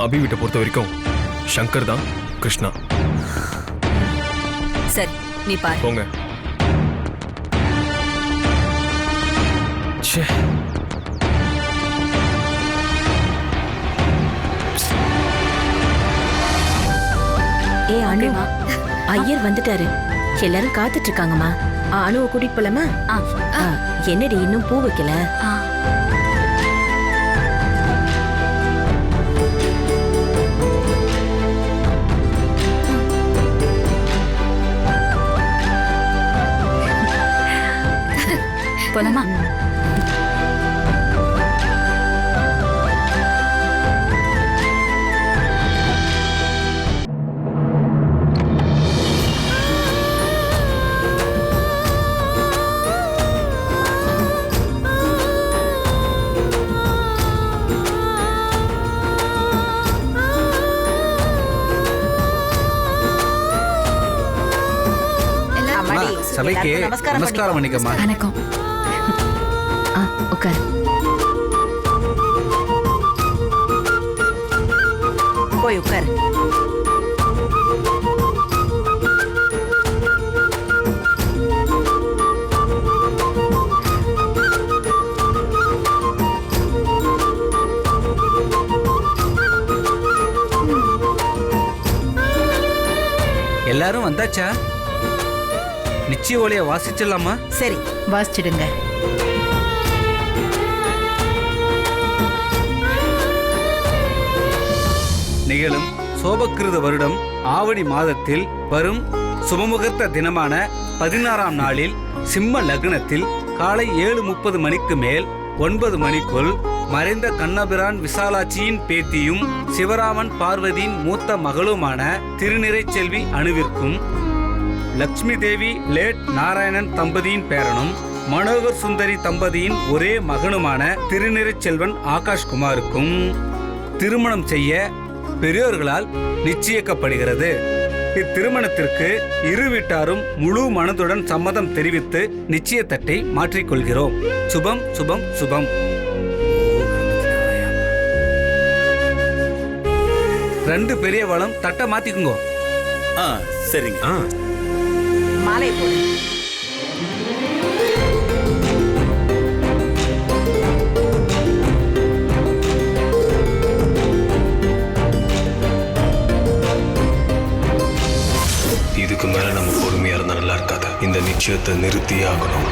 அபி வீட்டை பொறுத்த வரைக்கும் சங்கர் தான் கிருஷ்ணா. சரி, நீ பாரு. போங்க. ச்சே. அனு, ஐயர் வந்துட்டாரு. எல்லாரும் காத்துட்டு இருக்காங்கம்மா. அனுவை கூட்டிட்டு போலாமா? என்னடி இன்னும் பூ வைக்கல? போலாமா? சபைக்கு நமஸ்காரம் பண்ணிக்கம்மா. வணக்கம். உட்கார். போய் உட்கார். எல்லாரும் வந்தாச்சா? நிச்சய ஒளிய வாசிச்சிடலாமா? சரி, வாசிச்சிடுங்க. நிகழும் சோபக்கிருத வருடம் ஆவணி மாதத்தில் வரும் சுபமுகூர்த்த தினமான 16ஆம் நாளில் சிம்ம லக்னத்தில் காலை 7:30 மணிக்கு மேல் 9 மணிக்குள் மறைந்த கண்ணபிரான் விசாலாட்சியின் பேத்தியும் சிவராமன் பார்வதியின் மூத்த மகளுமான திருநிறைச்செல்வி அணுவிற்கும், லட்சுமி தேவி லேட் நாராயணன் தம்பதியின் பேரனும் மனோகர் சுந்தரி தம்பதியின் ஒரே மகனுமான திருநிறைச்செல்வன் ஆகாஷ்குமாருக்கும் திருமணம் செய்ய பெரியோர்களால் நிச்சயிக்கப்படுகிறது. இத்திருமணத்திற்கு இரு வீட்டாரும் முழு மனதுடன் சம்மதம் தெரிவித்து நிச்சயத்தட்டை மாற்றிக்கொள்கிறோம். சுபம் சுபம் சுபம். ரெண்டு பெரிய வளம் தட்டை மாத்திக்குங்கோ. சரிங்க. மாலை போடு. இதுக்கு மேல நம்ம பொறுமையா இருந்தா நல்லா இருக்காது. இந்த நிச்சயத்தை நிறுத்தியே ஆகணும்.